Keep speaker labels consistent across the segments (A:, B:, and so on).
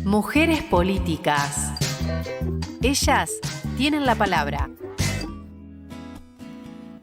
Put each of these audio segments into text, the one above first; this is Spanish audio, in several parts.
A: Mujeres políticas. Ellas tienen la palabra.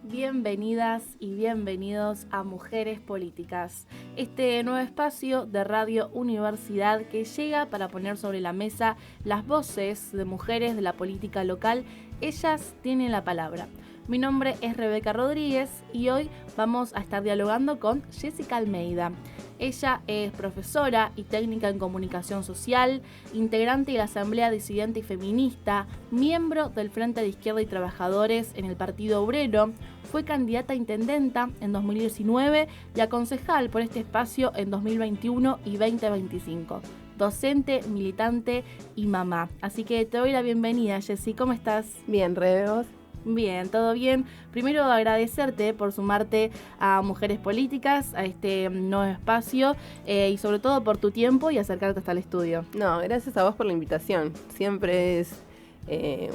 B: Bienvenidas y bienvenidos a Mujeres Políticas, este nuevo espacio de Radio Universidad que llega para poner sobre la mesa las voces de mujeres de la política local. Ellas tienen la palabra. Mi nombre es Rebeca Rodríguez y hoy vamos a estar dialogando con Jessica Almeida. Ella es profesora y técnica en comunicación social, integrante de la Asamblea Disidente y Feminista, miembro del Frente de Izquierda y Trabajadores en el Partido Obrero, fue candidata a intendenta en 2019 y a concejal por este espacio en 2021 y 2025. Docente, militante y mamá. Así que te doy la bienvenida, Jessy. ¿Cómo estás?
C: Bien, Rebe, ¿vos?
B: Bien, todo bien. Primero agradecerte por sumarte a Mujeres Políticas, a este nuevo espacio y sobre todo por tu tiempo y acercarte hasta el estudio.
C: No, gracias a vos por la invitación. Siempre es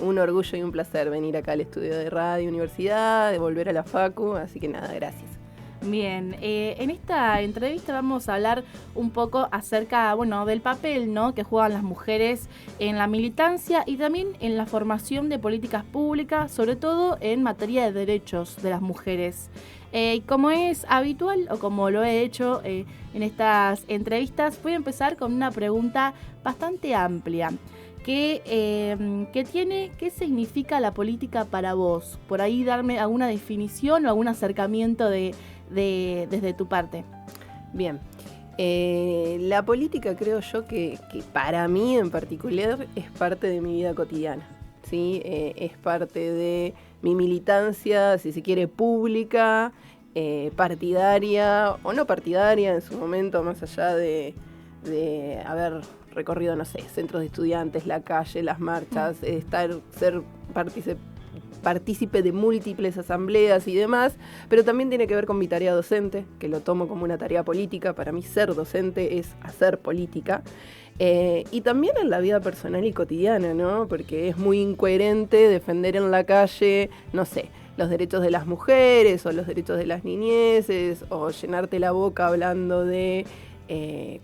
C: un orgullo y un placer venir acá al estudio de Radio Universidad, de volver a la Facu, así que nada, gracias.
B: Bien, en esta entrevista vamos a hablar un poco acerca, del papel, ¿no?, que juegan las mujeres en la militancia y también en la formación de políticas públicas, sobre todo en materia de derechos de las mujeres. Como es habitual o como lo he hecho en estas entrevistas, voy a empezar con una pregunta bastante amplia. ¿Qué significa la política para vos? Por ahí darme alguna definición o algún acercamiento desde tu parte.
C: Bien, la política creo yo que para mí en particular es parte de mi vida cotidiana, ¿sí? Es parte de mi militancia, si se quiere, pública, partidaria o no partidaria en su momento, más allá de haber recorrido, no sé, centros de estudiantes, la calle, las marchas, ser partícipe de múltiples asambleas y demás, pero también tiene que ver con mi tarea docente, que lo tomo como una tarea política. Para mí ser docente es hacer política, y también en la vida personal y cotidiana, ¿no? Porque es muy incoherente defender en la calle, no sé, los derechos de las mujeres o los derechos de las niñeces, o llenarte la boca hablando de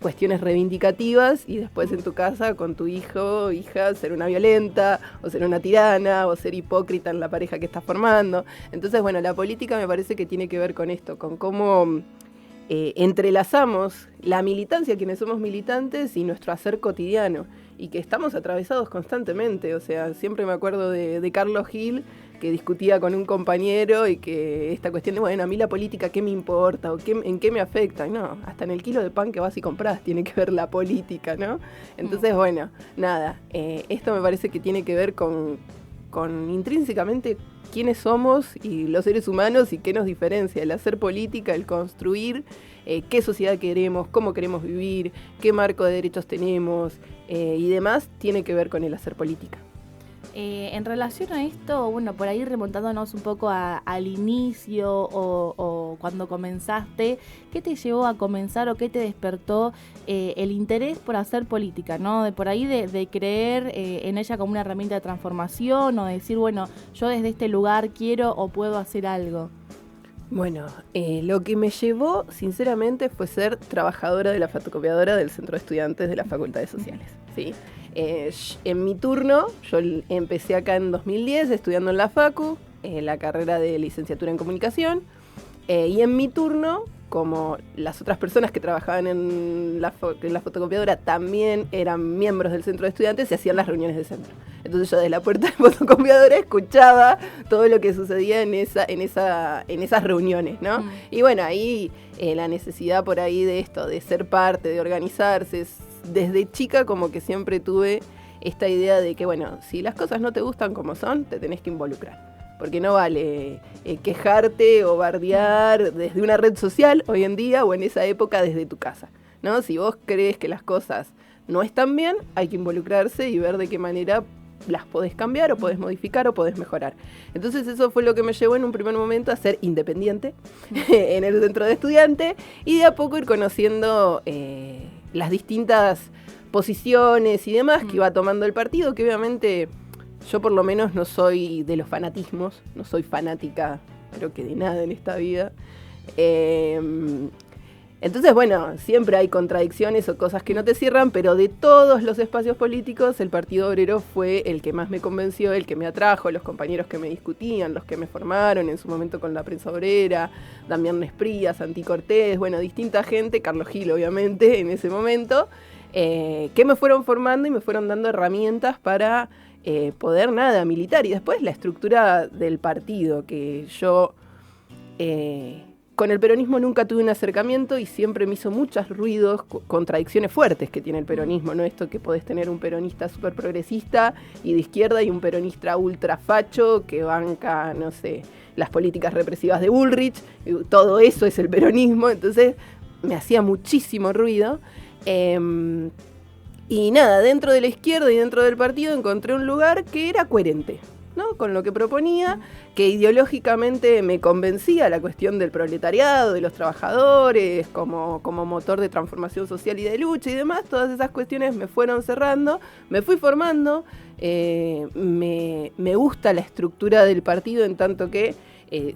C: cuestiones reivindicativas y después en tu casa con tu hijo o hija ser una violenta o ser una tirana o ser hipócrita en la pareja que estás formando. Entonces, la política me parece que tiene que ver con esto, con cómo entrelazamos la militancia, quienes somos militantes, y nuestro hacer cotidiano, y que estamos atravesados constantemente. O sea, siempre me acuerdo de Carlos Gil, que discutía con un compañero y que esta cuestión de, a mí la política, ¿qué me importa? ¿O en qué me afecta? No, hasta en el kilo de pan que vas y compras tiene que ver la política, ¿no? Entonces, esto me parece que tiene que ver con intrínsecamente quiénes somos y los seres humanos y qué nos diferencia, el hacer política, el construir qué sociedad queremos, cómo queremos vivir, qué marco de derechos tenemos y demás, tiene que ver con el hacer política.
B: En relación a esto, por ahí remontándonos un poco al inicio o cuando comenzaste, ¿qué te llevó a comenzar o qué te despertó el interés por hacer política, ¿no? De por ahí de creer en ella como una herramienta de transformación o de decir, yo desde este lugar quiero o puedo hacer algo.
C: Lo que me llevó, sinceramente, fue ser trabajadora de la fotocopiadora del Centro de Estudiantes de las Facultades Sociales, ¿sí? En mi turno, yo empecé acá en 2010 estudiando en la Facu, la carrera de licenciatura en comunicación, y en mi turno, como las otras personas que trabajaban en la fotocopiadora también eran miembros del centro de estudiantes, se hacían las reuniones de centro. Entonces yo desde la puerta de la fotocopiadora escuchaba todo lo que sucedía en esas reuniones, ¿no? Y ahí la necesidad por ahí de esto, de ser parte, de organizarse, desde chica como que siempre tuve esta idea de que, si las cosas no te gustan como son, te tenés que involucrar. Porque no vale quejarte o bardear desde una red social hoy en día o en esa época desde tu casa, ¿no? Si vos crees que las cosas no están bien, hay que involucrarse y ver de qué manera las podés cambiar o podés modificar o podés mejorar. Entonces eso fue lo que me llevó en un primer momento a ser independiente en el centro de estudiante y de a poco ir conociendo las distintas posiciones y demás que iba tomando el partido, que obviamente yo por lo menos no soy de los fanatismos, no soy fanática creo que de nada en esta vida. Entonces, bueno, siempre hay contradicciones o cosas que no te cierran, pero de todos los espacios políticos, el Partido Obrero fue el que más me convenció, el que me atrajo, los compañeros que me discutían, los que me formaron en su momento con la prensa obrera, Damián Nespría, Santi Cortés, bueno, distinta gente, Carlos Gil obviamente en ese momento, que me fueron formando y me fueron dando herramientas para poder militar. Y después la estructura del partido, que yo... con el peronismo nunca tuve un acercamiento y siempre me hizo muchos ruidos, contradicciones fuertes que tiene el peronismo, ¿no? Esto que podés tener un peronista súper progresista y de izquierda y un peronista ultra facho que banca, no sé, las políticas represivas de Bullrich, todo eso es el peronismo, entonces me hacía muchísimo ruido. Y nada, dentro de la izquierda y dentro del partido encontré un lugar que era coherente, ¿no? Con lo que proponía, que ideológicamente me convencía la cuestión del proletariado, de los trabajadores, como motor de transformación social y de lucha y demás. Todas esas cuestiones me fueron cerrando, me fui formando, me gusta la estructura del partido en tanto que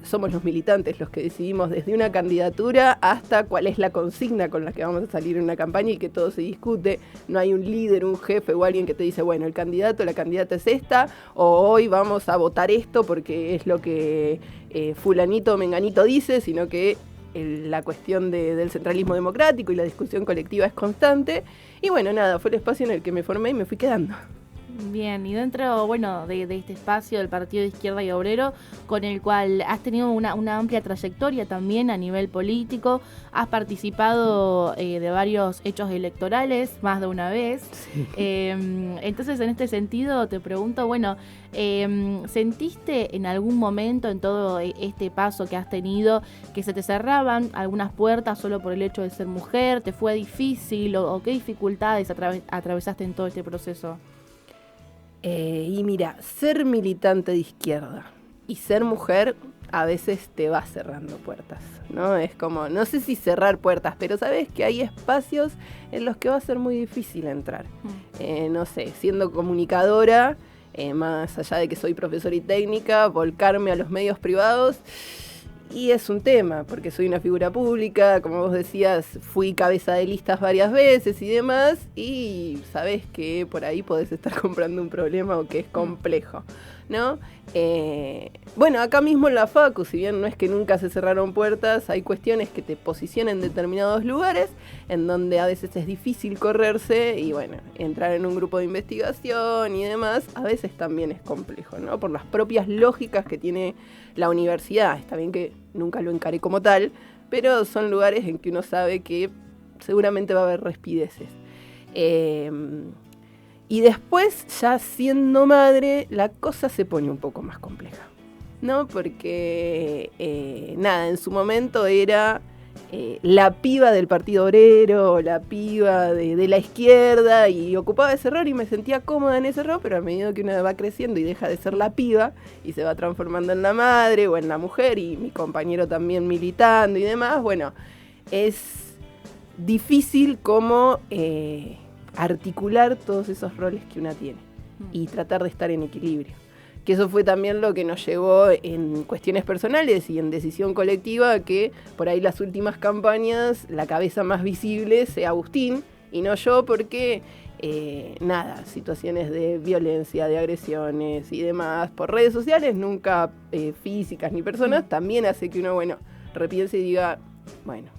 C: somos los militantes los que decidimos desde una candidatura hasta cuál es la consigna con la que vamos a salir en una campaña y que todo se discute. No hay un líder, un jefe o alguien que te dice, bueno, el candidato, la candidata es esta, o hoy vamos a votar esto porque es lo que fulanito o menganito dice, sino que la cuestión del centralismo democrático y la discusión colectiva es constante. Y bueno, nada, fue el espacio en el que me formé y me fui quedando.
B: Bien, y dentro, bueno, de este espacio del Partido de Izquierda y Obrero, con el cual has tenido una amplia trayectoria también a nivel político, has participado de varios hechos electorales más de una vez. Sí. Entonces, en este sentido, te pregunto, bueno, ¿sentiste en algún momento en todo este paso que has tenido que se te cerraban algunas puertas solo por el hecho de ser mujer? ¿Te fue difícil o qué dificultades atravesaste en todo este proceso?
C: Y mira, ser militante de izquierda y ser mujer a veces te va cerrando puertas, ¿no? Es como, no sé si cerrar puertas, pero sabes que hay espacios en los que va a ser muy difícil entrar. No sé, siendo comunicadora, más allá de que soy profesora y técnica, volcarme a los medios privados. Y es un tema, porque soy una figura pública, como vos decías, fui cabeza de listas varias veces y demás, y sabés que por ahí podés estar comprando un problema o que es complejo, ¿no? Bueno, acá mismo en la Facu, si bien no es que nunca se cerraron puertas, hay cuestiones que te posicionan en determinados lugares, en donde a veces es difícil correrse, y bueno, entrar en un grupo de investigación y demás, a veces también es complejo, ¿no? Por las propias lógicas que tiene la universidad. Está bien que nunca lo encaré como tal, pero son lugares en que uno sabe que seguramente va a haber respideces. Y después, ya siendo madre, la cosa se pone un poco más compleja, ¿no? Porque, nada, en su momento era la piba del Partido Obrero, la piba de la izquierda, y ocupaba ese rol y me sentía cómoda en ese rol, pero a medida que uno va creciendo y deja de ser la piba y se va transformando en la madre o en la mujer, y mi compañero también militando y demás, bueno, es difícil como articular todos esos roles que una tiene y tratar de estar en equilibrio. Que eso fue también lo que nos llevó en cuestiones personales y en decisión colectiva, que por ahí las últimas campañas la cabeza más visible sea Agustín y no yo, porque nada, situaciones de violencia, de agresiones y demás por redes sociales, nunca físicas ni personas, también hace que uno, bueno, repiense y diga, bueno,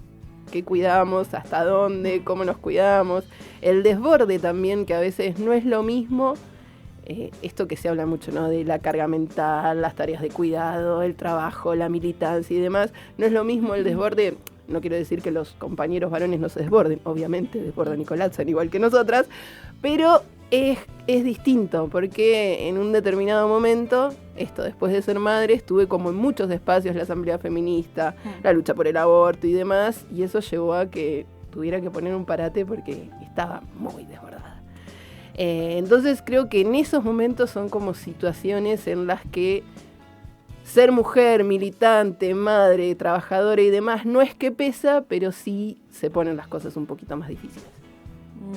C: ¿qué cuidamos? ¿Hasta dónde? ¿Cómo nos cuidamos? El desborde también, que a veces no es lo mismo. Esto que se habla mucho, ¿no? De la carga mental, las tareas de cuidado, el trabajo, la militancia y demás. No es lo mismo el desborde. No quiero decir que los compañeros varones no se desborden, obviamente desbordan y colapsan igual que nosotras, pero es distinto, porque en un determinado momento, esto después de ser madre, estuve como en muchos espacios, la asamblea feminista, la lucha por el aborto y demás, y eso llevó a que tuviera que poner un parate porque estaba muy desbordada. Entonces creo que en esos momentos son como situaciones en las que ser mujer, militante, madre, trabajadora y demás no es que pesa, pero sí se ponen las cosas un poquito más difíciles.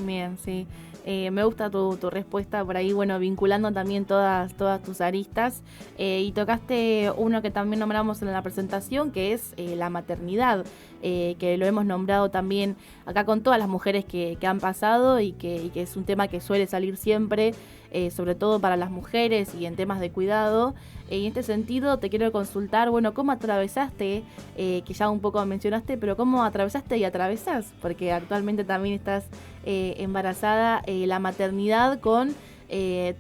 B: Bien, sí. Me gusta tu respuesta por ahí, bueno, vinculando también todas tus aristas. Y tocaste uno que también nombramos en la presentación, que es la maternidad, que lo hemos nombrado también acá con todas las mujeres que han pasado y que es un tema que suele salir siempre, sobre todo para las mujeres y en temas de cuidado. En este sentido te quiero consultar, bueno, ¿cómo atravesaste, que ya un poco mencionaste, pero cómo atravesaste y atravesás? Porque actualmente también estás embarazada, la maternidad con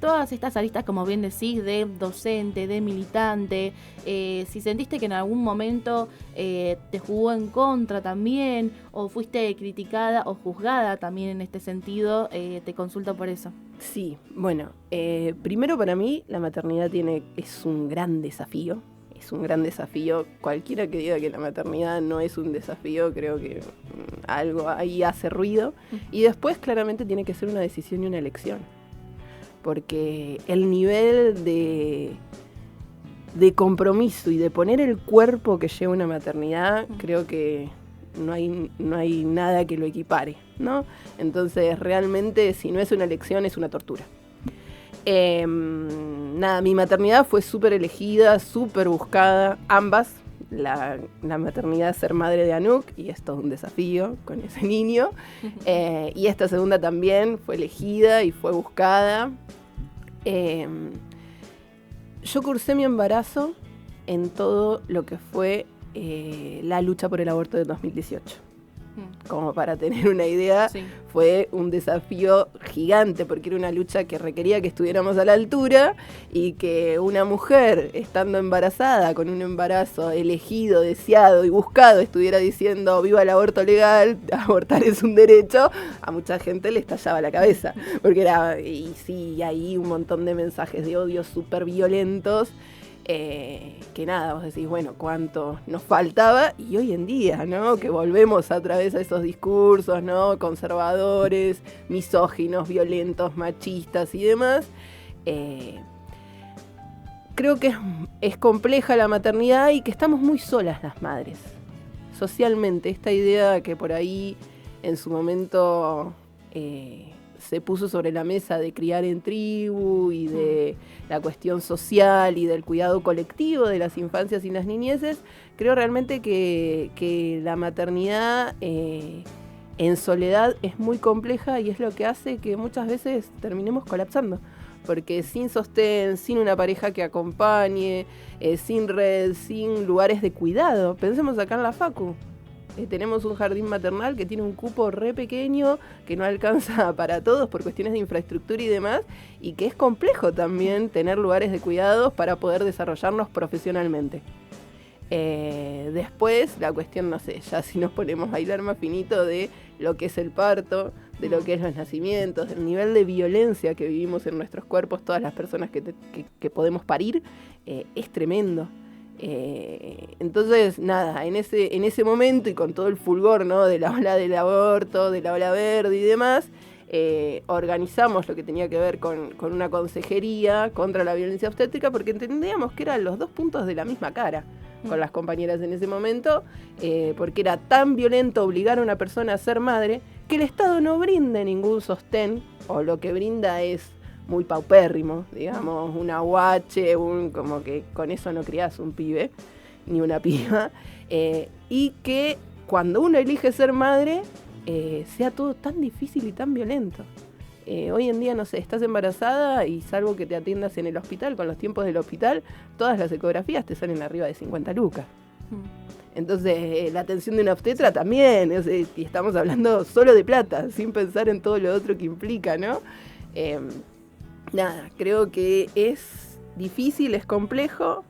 B: todas estas aristas, como bien decís, de docente, de militante. Si sentiste que en algún momento te jugó en contra también, o fuiste criticada o juzgada también en este sentido, te consulto por eso.
C: Sí, bueno, primero para mí la maternidad es un gran desafío. Es un gran desafío. Cualquiera que diga que la maternidad no es un desafío, creo que algo ahí hace ruido. Y después claramente tiene que ser una decisión y una elección. Porque el nivel de compromiso y de poner el cuerpo que lleva una maternidad, creo que no hay nada que lo equipare, ¿no? Entonces realmente si no es una elección es una tortura. Mi maternidad fue súper elegida, súper buscada, ambas. La maternidad, ser madre de Anouk, y es todo un desafío con ese niño. Y esta segunda también fue elegida y fue buscada. Yo cursé mi embarazo en todo lo que fue la lucha por el aborto de 2018. Como para tener una idea, sí. Fue un desafío gigante porque era una lucha que requería que estuviéramos a la altura y que una mujer estando embarazada, con un embarazo elegido, deseado y buscado, estuviera diciendo viva el aborto legal, abortar es un derecho, a mucha gente le estallaba la cabeza. Porque hay un montón de mensajes de odio súper violentos. Que nada, vos decís, bueno, cuánto nos faltaba, y hoy en día, ¿no? Que volvemos a través de esos discursos, ¿no? Conservadores, misóginos, violentos, machistas y demás. Creo que es compleja la maternidad y que estamos muy solas las madres. Socialmente, esta idea que por ahí en su momento se puso sobre la mesa de criar en tribu y de la cuestión social y del cuidado colectivo de las infancias y las niñeces, creo realmente que la maternidad en soledad es muy compleja y es lo que hace que muchas veces terminemos colapsando. Porque sin sostén, sin una pareja que acompañe, sin red, sin lugares de cuidado. Pensemos acá en la Facu. Tenemos un jardín maternal que tiene un cupo re pequeño, que no alcanza para todos por cuestiones de infraestructura y demás, y que es complejo también tener lugares de cuidados para poder desarrollarnos profesionalmente. Después, la cuestión, no sé, ya si nos ponemos a hilar más finito de lo que es el parto, de lo que es los nacimientos, del nivel de violencia que vivimos en nuestros cuerpos, todas las personas que podemos parir, es tremendo. Entonces, nada, en ese momento y con todo el fulgor, ¿no? De la ola del aborto, de la ola verde y demás, organizamos lo que tenía que ver con una consejería contra la violencia obstétrica porque entendíamos que eran los dos puntos de la misma cara con las compañeras en ese momento, porque era tan violento obligar a una persona a ser madre que el Estado no brinde ningún sostén, o lo que brinda es muy paupérrimo, digamos, un aguache, como que con eso no criás un pibe, ni una piba, y que cuando uno elige ser madre, sea todo tan difícil y tan violento. Hoy en día, no sé, estás embarazada y salvo que te atiendas en el hospital, con los tiempos del hospital, todas las ecografías te salen arriba de 50 lucas. Entonces, la atención de una obstetra también, y estamos hablando solo de plata, sin pensar en todo lo otro que implica, ¿no? Nada, creo que es difícil, es complejo,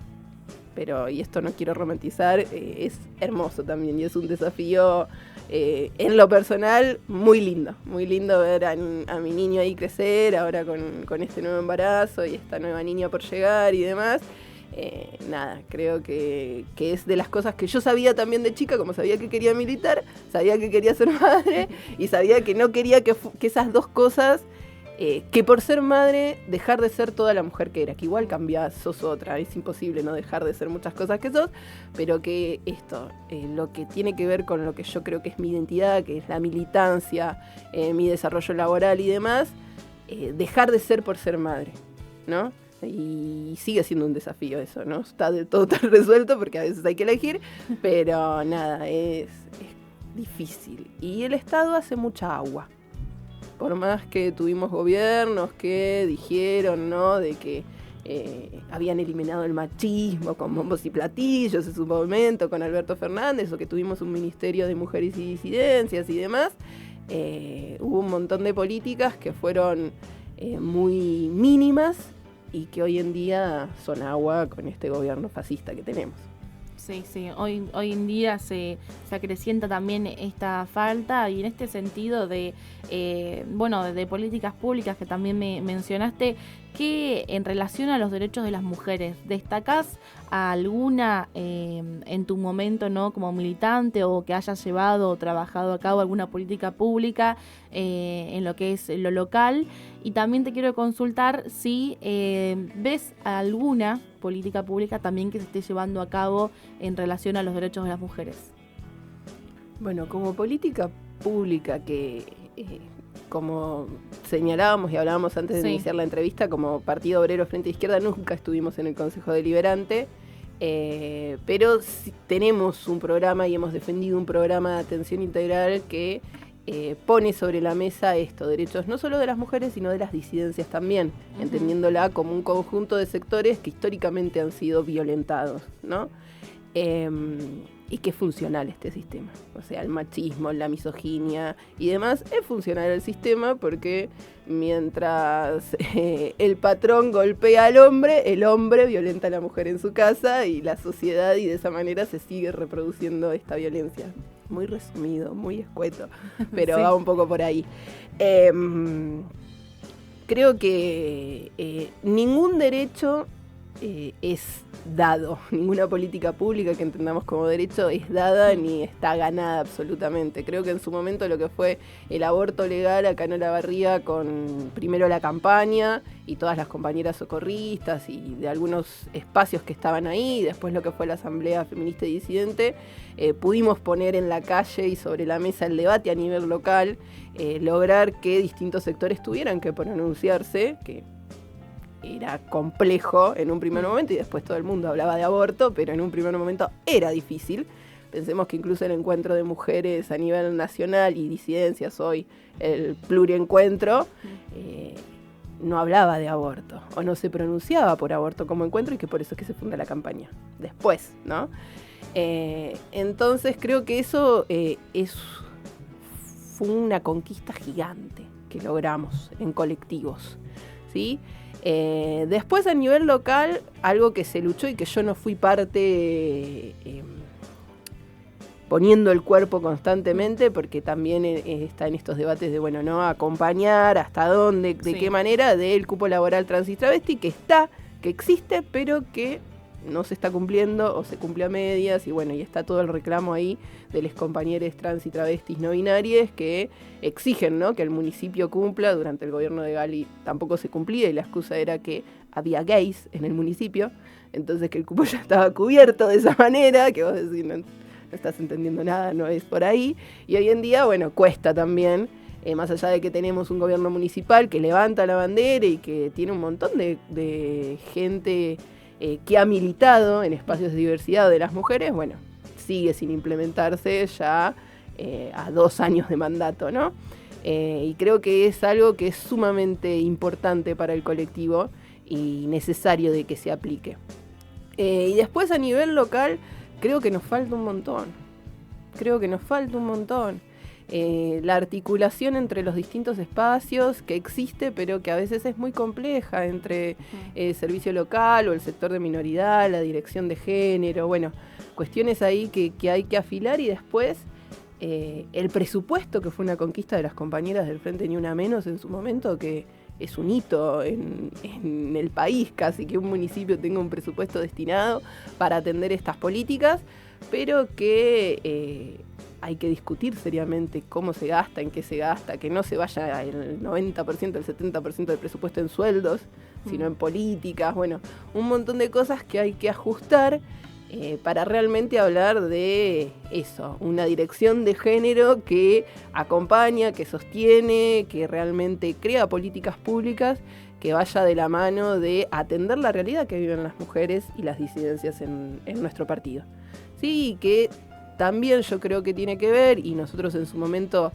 C: pero, y esto no quiero romantizar, es hermoso también y es un desafío en lo personal muy lindo ver a mi niño ahí crecer, ahora con este nuevo embarazo y esta nueva niña por llegar y demás. Nada, creo que es de las cosas que yo sabía también de chica, como sabía que quería militar, sabía que quería ser madre y sabía que no quería que esas dos cosas que por ser madre, dejar de ser toda la mujer que era, que igual cambiás, sos otra, es imposible no dejar de ser muchas cosas que sos, pero que esto, lo que tiene que ver con lo que yo creo que es mi identidad, que es la militancia, mi desarrollo laboral y demás, dejar de ser por ser madre, ¿no? Y sigue siendo un desafío eso, ¿no? Está del todo tan resuelto porque a veces hay que elegir, pero nada, es difícil. Y el Estado hace mucha agua. Por más que tuvimos gobiernos que dijeron, ¿no?, de que habían eliminado el machismo con bombos y platillos en su momento, con Alberto Fernández, o que tuvimos un Ministerio de Mujeres y Disidencias y demás, hubo un montón de políticas que fueron muy mínimas y que hoy en día son agua con este gobierno fascista que tenemos.
B: Sí, hoy en día se acrecienta también esta falta, y en este sentido de políticas públicas que también me mencionaste, que en relación a los derechos de las mujeres, ¿destacás a alguna en tu momento, ¿no?, como militante, o que hayas llevado o trabajado a cabo alguna política pública en lo que es lo local? Y también te quiero consultar si ves alguna política pública también que se esté llevando a cabo en relación a los derechos de las mujeres.
C: Bueno, como política pública que, como señalábamos y hablábamos antes de iniciar la entrevista, como Partido Obrero Frente Izquierda nunca estuvimos en el Consejo Deliberante, pero sí tenemos un programa y hemos defendido un programa de atención integral que pone sobre la mesa derechos no solo de las mujeres, sino de las disidencias también, entendiéndola como un conjunto de sectores que históricamente han sido violentados, ¿no? Y que es funcional este sistema. O sea, el machismo, la misoginia y demás es funcional el sistema, porque mientras el patrón golpea al hombre, el hombre violenta a la mujer en su casa y la sociedad, y de esa manera se sigue reproduciendo esta violencia. Muy resumido, muy escueto, pero sí, va un poco por ahí. Creo que ningún derecho es dado, ninguna política pública que entendamos como derecho es dada ni está ganada absolutamente. Creo que en su momento lo que fue el aborto legal acá en Olavarría, con primero la campaña y todas las compañeras socorristas y de algunos espacios que estaban ahí, y después lo que fue la Asamblea Feminista y Disidente, pudimos poner en la calle y sobre la mesa el debate a nivel local, lograr que distintos sectores tuvieran que pronunciarse, que era complejo en un primer momento, y después todo el mundo hablaba de aborto, pero en un primer momento era difícil. Pensemos que incluso el encuentro de mujeres a nivel nacional y disidencias, hoy el pluriencuentro, no hablaba de aborto, o no se pronunciaba por aborto como encuentro, y que por eso es que se funda la campaña después, ¿no? Entonces creo que eso fue una conquista gigante que logramos en colectivos, ¿sí? Después a nivel local, algo que se luchó y que yo no fui parte poniendo el cuerpo constantemente, porque también está en estos debates de, bueno, ¿no?, acompañar hasta dónde, de qué manera, del cupo laboral trans y travesti, que existe, pero que no se está cumpliendo o se cumple a medias, y bueno, y está todo el reclamo ahí de los compañeros trans y travestis no binarias que exigen, ¿no?, que el municipio cumpla. Durante el gobierno de Gali tampoco se cumplía, y la excusa era que había gays en el municipio, entonces que el cupo ya estaba cubierto de esa manera, que vos decís, no estás entendiendo nada, no es por ahí. Y hoy en día, bueno, cuesta también, más allá de que tenemos un gobierno municipal que levanta la bandera y que tiene un montón de gente que ha militado en espacios de diversidad de las mujeres, bueno, sigue sin implementarse ya a 2 años de mandato, ¿no? Y creo que es algo que es sumamente importante para el colectivo y necesario de que se aplique. Y después a nivel local, creo que nos falta un montón. La articulación entre los distintos espacios que existe, pero que a veces es muy compleja, entre servicio local o el sector de minoridad, la dirección de género, bueno, cuestiones ahí que hay que afilar. Y después el presupuesto, que fue una conquista de las compañeras del Frente Ni Una Menos en su momento, que es un hito en el país, casi que un municipio tenga un presupuesto destinado para atender estas políticas, pero que hay que discutir seriamente cómo se gasta, en qué se gasta, que no se vaya el 90%, el 70% del presupuesto en sueldos, sino en políticas, bueno, un montón de cosas que hay que ajustar para realmente hablar de eso, una dirección de género que acompaña, que sostiene, que realmente crea políticas públicas que vaya de la mano de atender la realidad que viven las mujeres y las disidencias en nuestro partido. Sí, que también yo creo que tiene que ver, y nosotros en su momento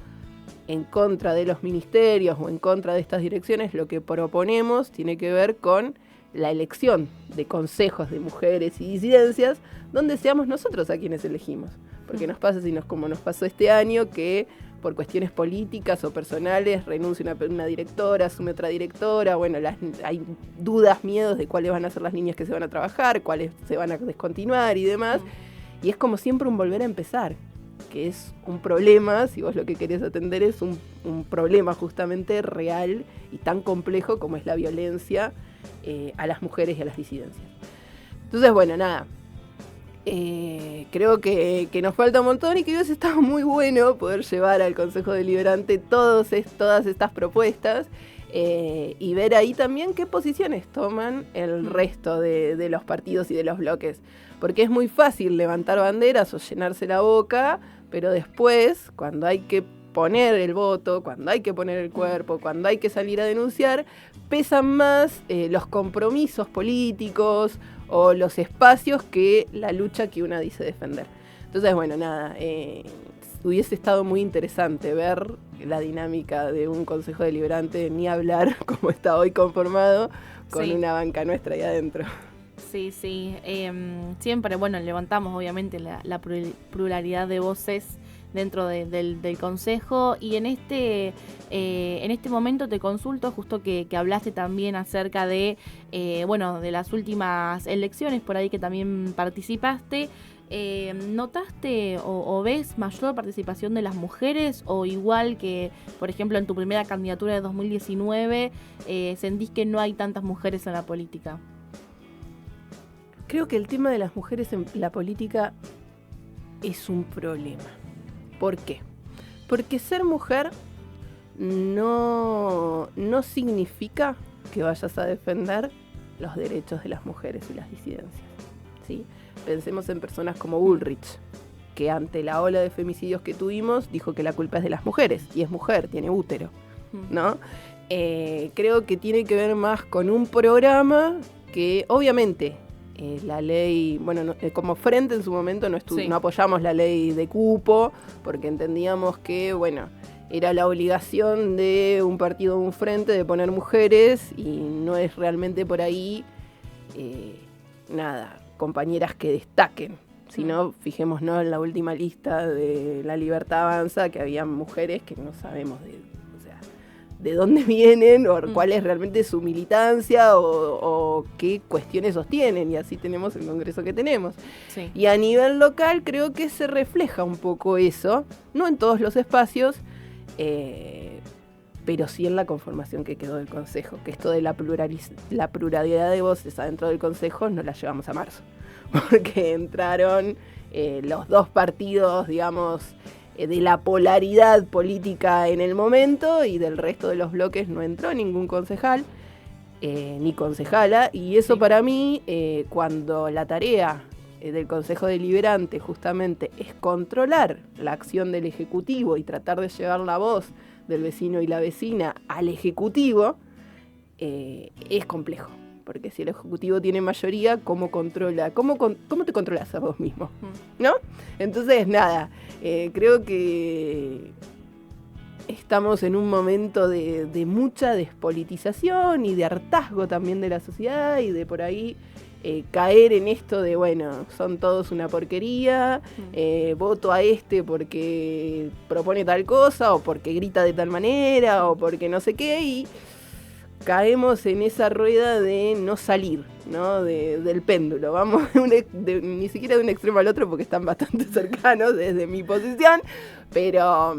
C: en contra de los ministerios o en contra de estas direcciones, lo que proponemos tiene que ver con la elección de consejos de mujeres y disidencias, donde seamos nosotros a quienes elegimos. Porque nos pasa, como nos pasó este año, que por cuestiones políticas o personales renuncia una directora, asume otra directora, bueno, hay dudas, miedos de cuáles van a ser las líneas que se van a trabajar, cuáles se van a descontinuar y demás. Y es como siempre un volver a empezar, que es un problema, si vos lo que querés atender es un problema justamente real y tan complejo como es la violencia a las mujeres y a las disidencias. Entonces, bueno, nada, creo que nos falta un montón y que hubiese estado muy bueno poder llevar al Consejo Deliberante todas estas propuestas y ver ahí también qué posiciones toman el resto de los partidos y de los bloques. Porque es muy fácil levantar banderas o llenarse la boca, pero después, cuando hay que poner el voto, cuando hay que poner el cuerpo, cuando hay que salir a denunciar, pesan más los compromisos políticos o los espacios que la lucha que una dice defender. Entonces, bueno, nada, hubiese estado muy interesante ver la dinámica de un Consejo Deliberante, ni hablar como está hoy conformado, con una banca nuestra ahí adentro.
B: Sí. Siempre, bueno, levantamos obviamente la pluralidad de voces dentro del Consejo, y en este momento te consulto, justo que hablaste también acerca de las últimas elecciones por ahí que también participaste. ¿Notaste o ves mayor participación de las mujeres, o igual que, por ejemplo, en tu primera candidatura de 2019, sentís que no hay tantas mujeres en la política?
C: Creo que el tema de las mujeres en la política es un problema. ¿Por qué? Porque ser mujer no significa que vayas a defender los derechos de las mujeres y las disidencias, ¿sí? Pensemos en personas como Bullrich, que ante la ola de femicidios que tuvimos dijo que la culpa es de las mujeres, y es mujer, tiene útero, ¿no? Creo que tiene que ver más con un programa que obviamente la ley, como frente en su momento no apoyamos la ley de cupo, porque entendíamos que, era la obligación de un partido o un frente de poner mujeres, y no es realmente por ahí, compañeras que destaquen, sino fijémonos en la última lista de La Libertad Avanza, que había mujeres que no sabemos de dónde vienen o cuál es realmente su militancia o qué cuestiones sostienen, y así tenemos el Congreso que tenemos. Sí. Y a nivel local creo que se refleja un poco eso, no en todos los espacios, pero sí en la conformación que quedó del Consejo, que esto de la pluralidad de voces adentro del Consejo no la llevamos a marzo, porque entraron los dos partidos, digamos, de la polaridad política en el momento, y del resto de los bloques no entró ningún concejal ni concejala, y eso para mí, cuando la tarea del Consejo Deliberante justamente es controlar la acción del Ejecutivo y tratar de llevar la voz del vecino y la vecina al Ejecutivo, es complejo. Porque si el Ejecutivo tiene mayoría, ¿cómo te controlas a vos mismo? ¿No? Entonces, creo que estamos en un momento de mucha despolitización y de hartazgo también de la sociedad, y de por ahí caer en esto de, son todos una porquería, voto a este porque propone tal cosa, o porque grita de tal manera, o porque no sé qué, y caemos en esa rueda de no salir, ¿no? Del péndulo. Vamos ni siquiera de un extremo al otro, porque están bastante cercanos desde mi posición, pero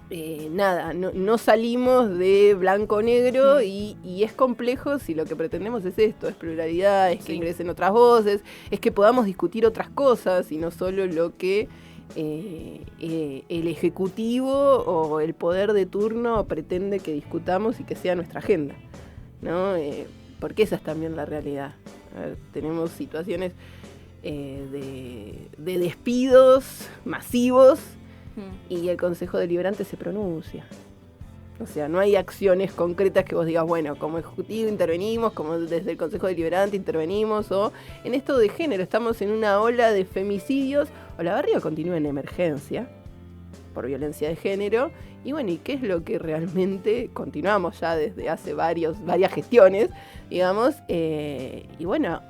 C: no salimos de blanco-negro, y es complejo si lo que pretendemos es esto, es pluralidad, es que ingresen otras voces, es que podamos discutir otras cosas y no solo lo que el Ejecutivo o el poder de turno pretende que discutamos y que sea nuestra agenda, ¿no? Porque esa es también la realidad. A ver, tenemos situaciones de despidos masivos y el Consejo Deliberante se pronuncia. O sea, no hay acciones concretas que vos digas, bueno, como Ejecutivo intervenimos, como desde el Consejo Deliberante intervenimos, o en esto de género, estamos en una ola de femicidios, Olavarría continúa en emergencia por violencia de género, y bueno, ¿y qué es lo que realmente continuamos ya desde hace varias gestiones, digamos, y bueno,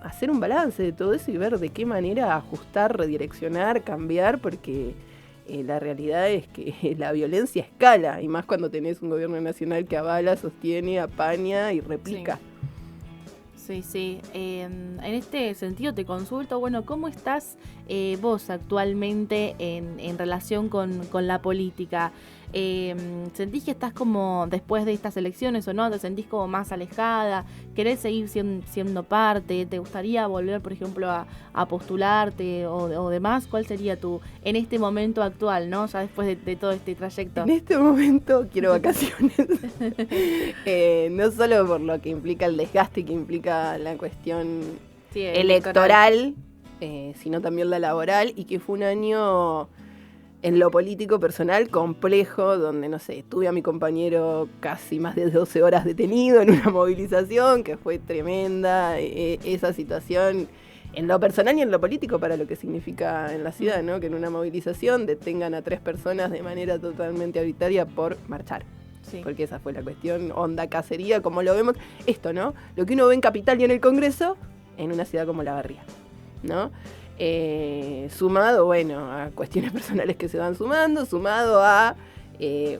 C: hacer un balance de todo eso y ver de qué manera ajustar, redireccionar, cambiar, porque la realidad es que la violencia escala, y más cuando tenés un gobierno nacional que avala, sostiene, apaña y replica.
B: Sí. En este sentido te consulto, bueno, ¿cómo estás vos actualmente en relación con la política? ¿Sentís que estás como después de estas elecciones o no? ¿Te sentís como más alejada? ¿Querés seguir siendo parte? ¿Te gustaría volver, por ejemplo, a postularte o demás? ¿Cuál sería en este momento actual, ¿no? Ya después de todo este trayecto.
C: En este momento quiero vacaciones. No solo por lo que implica el desgaste que implica la cuestión electoral, sino también la laboral, y que fue un año en lo político personal complejo, donde, no sé, tuve a mi compañero casi más de 12 horas detenido en una movilización, que fue tremenda, esa situación en lo personal y en lo político para lo que significa en la ciudad, ¿no? Que en una movilización detengan a 3 personas de manera totalmente arbitraria por marchar. Sí. Porque esa fue la cuestión, onda cacería, como lo vemos, esto, ¿no? Lo que uno ve en Capital y en el Congreso, en una ciudad como Olavarría, ¿no? Sumado, bueno, a cuestiones personales que se van sumado a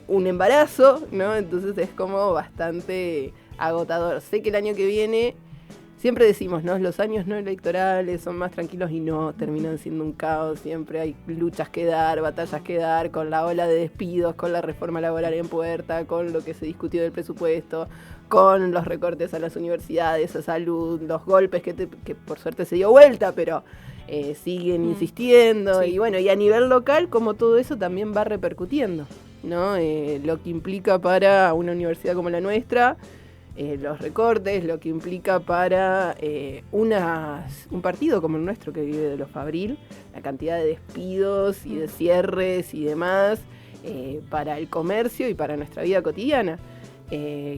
C: un embarazo, ¿no? Entonces es como bastante agotador. Sé que el año que viene, siempre decimos, ¿no? Los años no electorales son más tranquilos y no, terminan siendo un caos. Siempre hay luchas que dar, batallas que dar, con la ola de despidos, con la reforma laboral en puerta, con lo que se discutió del presupuesto, con los recortes a las universidades, a salud, los golpes que por suerte se dio vuelta, pero siguen insistiendo. Sí. Y bueno, y a nivel local, como todo eso también va repercutiendo, ¿no? Lo que implica para una universidad como la nuestra, los recortes, lo que implica para un partido como el nuestro que vive de los Fabril, la cantidad de despidos y de cierres y demás, para el comercio y para nuestra vida cotidiana.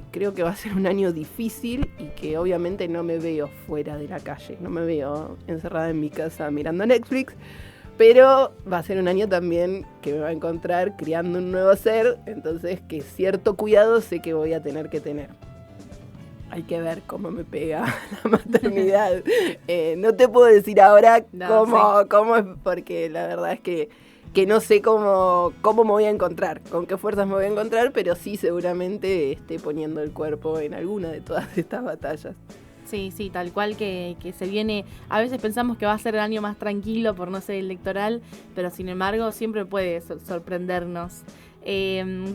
C: Creo que va a ser un año difícil y que obviamente no me veo fuera de la calle, no me veo encerrada en mi casa mirando Netflix, pero va a ser un año también que me va a encontrar criando un nuevo ser, entonces que cierto cuidado sé que voy a tener que tener. Hay que ver cómo me pega la maternidad. No te puedo decir ahora cómo es, porque la verdad es que no sé cómo me voy a encontrar, con qué fuerzas me voy a encontrar, pero sí seguramente esté poniendo el cuerpo en alguna de todas estas batallas.
B: Sí, tal cual que se viene. A veces pensamos que va a ser el año más tranquilo por no ser electoral, pero sin embargo siempre puede sorprendernos.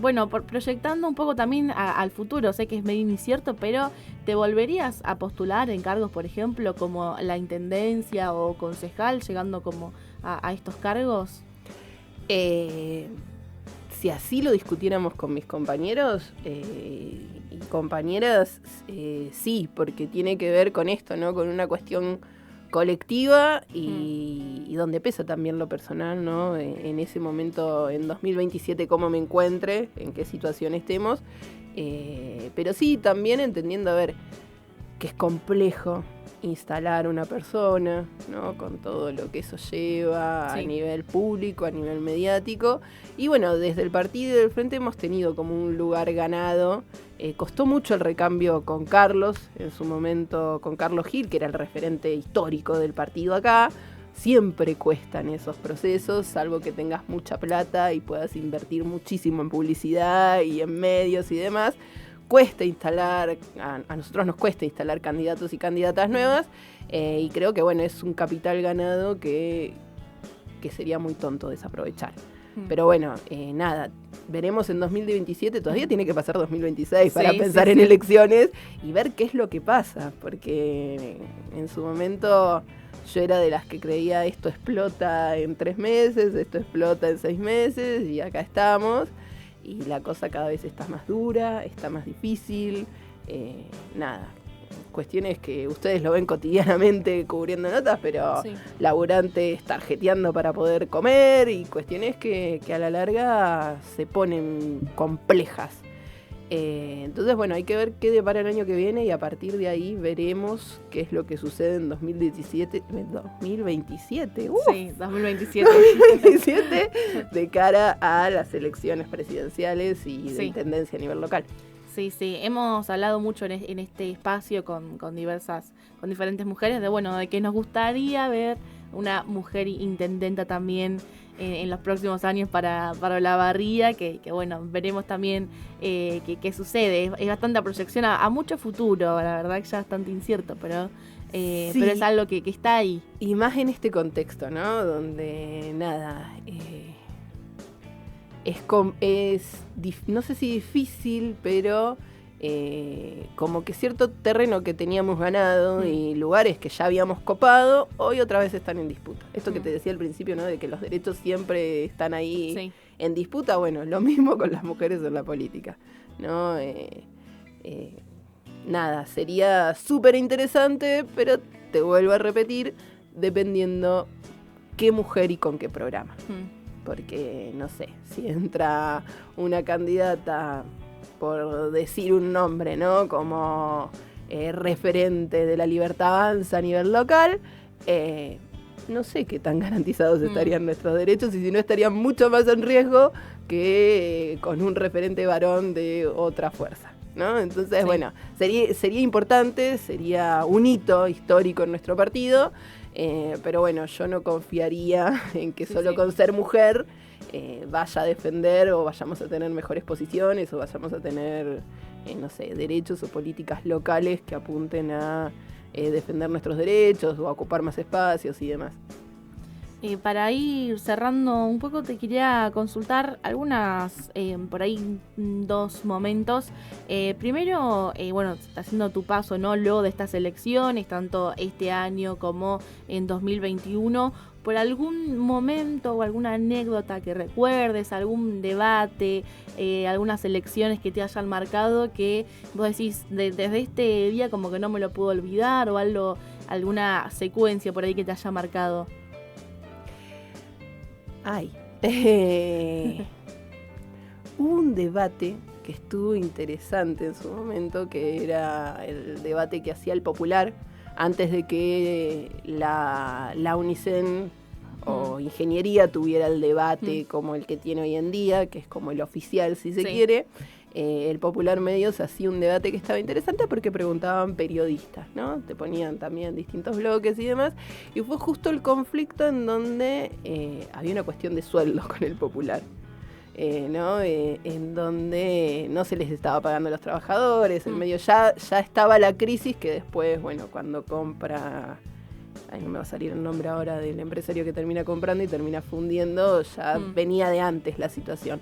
B: Bueno, proyectando un poco también al futuro, sé que es medio incierto, pero ¿te volverías a postular en cargos, por ejemplo, como la intendencia o concejal, llegando como a estos cargos?
C: Si así lo discutiéramos con mis compañeros y compañeras, sí, porque tiene que ver con esto, ¿no? Con una cuestión colectiva y donde pesa también lo personal, ¿no? En ese momento, en 2027, cómo me encuentre, en qué situación estemos, pero sí, también entendiendo, a ver, que es complejo instalar una persona, ¿no? Con todo lo que eso lleva a nivel público, a nivel mediático. Y bueno, desde el partido y del Frente hemos tenido como un lugar ganado. Costó mucho el recambio con Carlos, en su momento con Carlos Gil, que era el referente histórico del partido acá. Siempre cuestan esos procesos, salvo que tengas mucha plata y puedas invertir muchísimo en publicidad y en medios y demás. Cuesta instalar, a nosotros nos cuesta instalar candidatos y candidatas nuevas, y creo que bueno, es un capital ganado que sería muy tonto desaprovechar. Pero bueno, nada, veremos en 2027, todavía tiene que pasar 2026 para pensar en elecciones y ver qué es lo que pasa, porque en su momento yo era de las que creía esto explota en 3 meses, esto explota en 6 meses, y acá estamos. Y la cosa cada vez está más dura, está más difícil. Nada, cuestiones que ustedes lo ven cotidianamente cubriendo notas, pero
B: Sí.
C: laburantes tarjeteando para poder comer, y cuestiones que a la larga se ponen complejas. Entonces, bueno, hay que ver qué depara el año que viene, y a partir de ahí veremos qué es lo que sucede en 2027, 2027,
B: Sí, 2027.
C: 2027, de cara a las elecciones presidenciales y de
B: Sí.
C: intendencia a nivel local.
B: Sí, hemos hablado mucho en este espacio con diferentes mujeres de que nos gustaría ver una mujer intendenta también en los próximos años para Olavarría, que veremos también qué sucede. Es bastante proyección a mucho futuro, la verdad que ya es bastante incierto, pero es algo que está ahí.
C: Y más en este contexto, ¿no? Donde nada, no sé si difícil, pero como que cierto terreno que teníamos ganado y lugares que ya habíamos copado, hoy otra vez están en disputa. Esto que te decía al principio, ¿no? De que los derechos siempre están ahí en disputa. Bueno, lo mismo con las mujeres en la política, ¿no? Nada, sería súper interesante, pero te vuelvo a repetir, dependiendo qué mujer y con qué programa. Porque, no sé, si entra una candidata, por decir un nombre, ¿no? Como referente de la Libertad Avanza a nivel local, no sé qué tan garantizados estarían nuestros derechos, y si no estarían mucho más en riesgo que con un referente varón de otra fuerza, ¿no? Entonces, bueno, sería importante, sería un hito histórico en nuestro partido, pero bueno, yo no confiaría en que solo con ser mujer vaya a defender, o vayamos a tener mejores posiciones, o vayamos a tener, no sé, derechos o políticas locales que apunten a defender nuestros derechos o a ocupar más espacios y demás.
B: Para ir cerrando un poco, te quería consultar algunas, por ahí, 2 momentos. Primero, está haciendo tu paso, ¿no? Luego de estas elecciones, tanto este año como en 2021, por algún momento o alguna anécdota que recuerdes, algún debate, algunas elecciones que te hayan marcado, que vos decís, desde este día como que no me lo puedo olvidar, o alguna secuencia por ahí que te haya marcado.
C: Hubo un debate que estuvo interesante en su momento, que era el debate que hacía el Popular antes de que la UNICEN o Ingeniería tuviera el debate como el que tiene hoy en día, que es como el oficial, si se quiere. El Popular Medios hacía un debate que estaba interesante porque preguntaban periodistas, ¿no? Te ponían también distintos bloques y demás, y fue justo el conflicto en donde había una cuestión de sueldo con el Popular, ¿no? En donde no se les estaba pagando a los trabajadores, en medio ya estaba la crisis, que después, cuando compra... no me va a salir el nombre ahora del empresario que termina comprando y termina fundiendo, ya venía de antes la situación.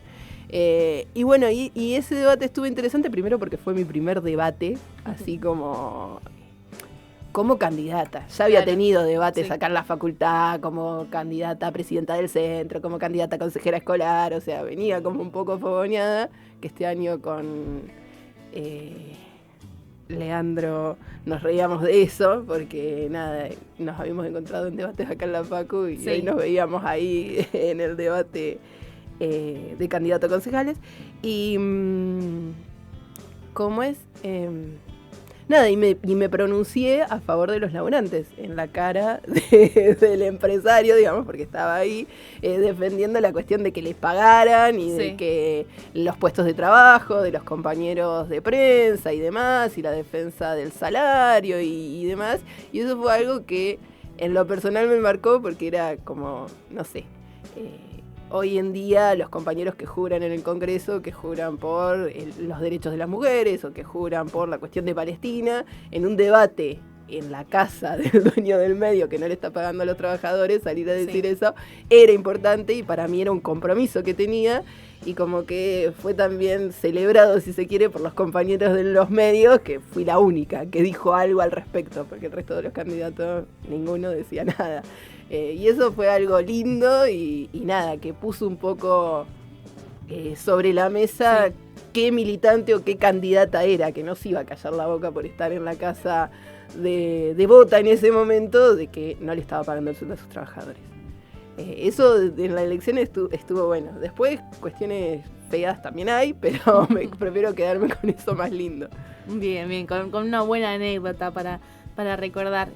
C: Y ese debate estuvo interesante, primero porque fue mi primer debate, así como candidata. Ya había tenido debates acá en la facultad, como candidata a presidenta del centro, como candidata a consejera escolar, o sea, venía como un poco fogoneada, que este año con Leandro nos reíamos de eso, porque nada, nos habíamos encontrado en debates acá en la facu y hoy nos veíamos ahí en el debate de candidato a concejales. Y ¿cómo es? Nada, y me pronuncié a favor de los laburantes, en la cara del empresario, digamos, porque estaba ahí defendiendo la cuestión de que les pagaran y de que los puestos de trabajo, de los compañeros de prensa y demás, y la defensa del salario y demás. Y eso fue algo que en lo personal me marcó, porque era como, no sé, hoy en día los compañeros que juran en el Congreso, que juran por los derechos de las mujeres o que juran por la cuestión de Palestina, en un debate en la casa del dueño del medio que no le está pagando a los trabajadores, salir a decir eso era importante y para mí era un compromiso que tenía y como que fue también celebrado, si se quiere, por los compañeros de los medios, que fui la única que dijo algo al respecto, porque el resto de los candidatos, ninguno decía nada. Y eso fue algo lindo y nada, que puso un poco sobre la mesa qué militante o qué candidata era, que no se iba a callar la boca por estar en la casa de Bota en ese momento, de que no le estaba pagando el sueldo a sus trabajadores. Eso en la elección estuvo bueno. Después cuestiones feas también hay, pero prefiero quedarme con eso más lindo.
B: Bien, con una buena anécdota para recordar.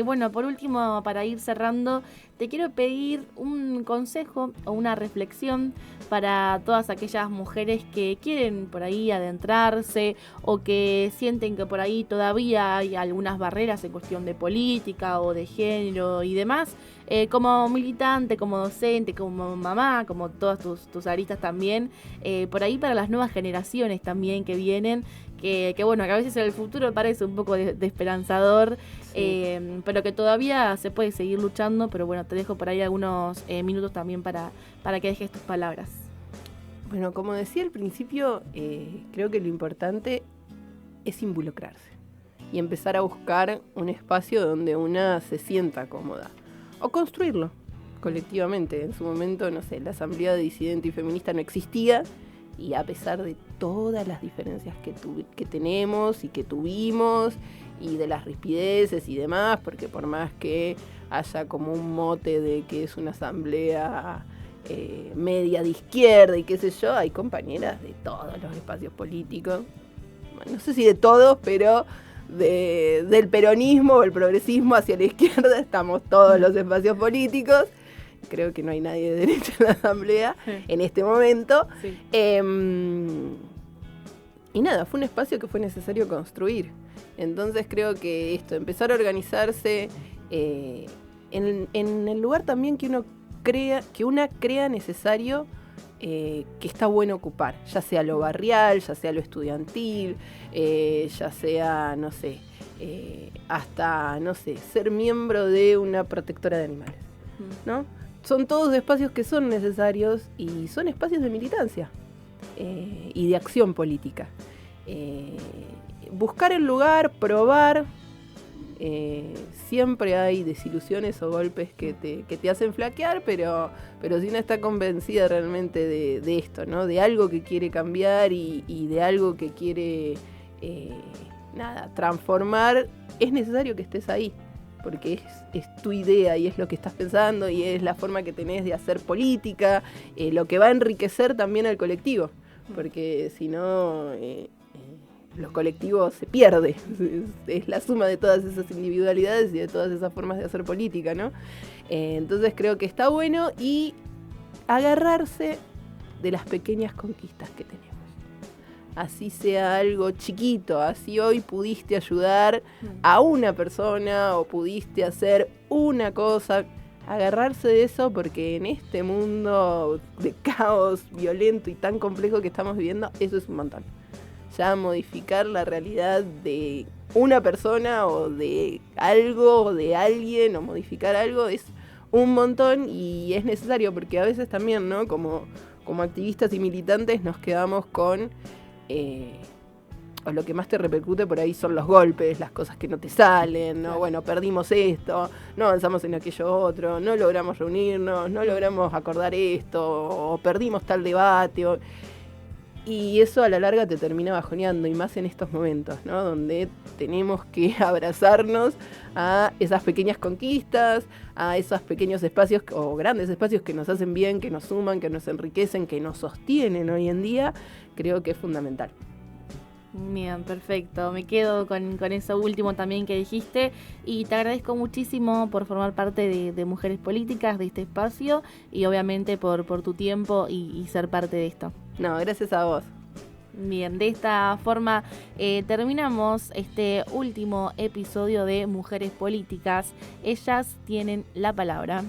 B: Bueno, por último, para ir cerrando, te quiero pedir un consejo o una reflexión para todas aquellas mujeres que quieren por ahí adentrarse o que sienten que por ahí todavía hay algunas barreras en cuestión de política o de género y demás. Como militante, como docente, como mamá, como todas tus aristas también, por ahí para las nuevas generaciones también que vienen, que bueno, que a veces en el futuro parece un poco de esperanzador, pero que todavía se puede seguir luchando, pero bueno, te dejo por ahí algunos minutos también para que dejes tus palabras.
C: Bueno, como decía al principio, creo que lo importante es involucrarse y empezar a buscar un espacio donde una se sienta cómoda. O construirlo colectivamente. En su momento, no sé, la Asamblea de Disidente y Feminista no existía y a pesar de todas las diferencias que tenemos y que tuvimos y de las rispideces y demás, porque por más que haya como un mote de que es una asamblea media de izquierda y qué sé yo, hay compañeras de todos los espacios políticos, bueno, no sé si de todos, pero del peronismo o el progresismo hacia la izquierda estamos todos los espacios políticos. Creo que no hay nadie de derecha en la asamblea en este momento. Sí. Y nada, fue un espacio que fue necesario construir. Entonces creo que empezar a organizarse en el lugar también que una crea necesario, que está bueno ocupar, ya sea lo barrial, ya sea lo estudiantil, ya sea, no sé, hasta, no sé, ser miembro de una protectora de animales, ¿no? Son todos espacios que son necesarios y son espacios de militancia y de acción política. Buscar el lugar, probar, siempre hay desilusiones o golpes que te hacen flaquear, pero si uno está convencida realmente de esto, ¿no? De algo que quiere cambiar y de algo que quiere transformar, es necesario que estés ahí, porque es tu idea y es lo que estás pensando y es la forma que tenés de hacer política, lo que va a enriquecer también al colectivo, porque si no los colectivos se pierden, es la suma de todas esas individualidades y de todas esas formas de hacer política, ¿no? Entonces creo que está bueno y agarrarse de las pequeñas conquistas que tenemos. Así sea algo chiquito, así hoy pudiste ayudar a una persona o pudiste hacer una cosa, agarrarse de eso, porque en este mundo de caos violento y tan complejo que estamos viviendo, eso es un montón. Ya modificar la realidad de una persona o de algo o de alguien o modificar algo es un montón y es necesario, porque a veces también, ¿no? Como activistas y militantes nos quedamos con o lo que más te repercute por ahí son los golpes, las cosas que no te salen, ¿no? Bueno, perdimos esto, no avanzamos en aquello otro, no logramos reunirnos, no logramos acordar esto, o perdimos tal debate, y eso a la larga te termina bajoneando, y más en estos momentos, ¿no? Donde tenemos que abrazarnos a esas pequeñas conquistas, a esos pequeños espacios o grandes espacios que nos hacen bien, que nos suman, que nos enriquecen, que nos sostienen hoy en día. Creo que es fundamental.
B: Bien, perfecto. Me quedo con eso último también que dijiste y te agradezco muchísimo por formar parte de Mujeres Políticas, de este espacio y obviamente por tu tiempo y ser parte de esto.
C: No, gracias a vos.
B: Bien, de esta forma terminamos este último episodio de Mujeres Políticas. Ellas tienen la palabra.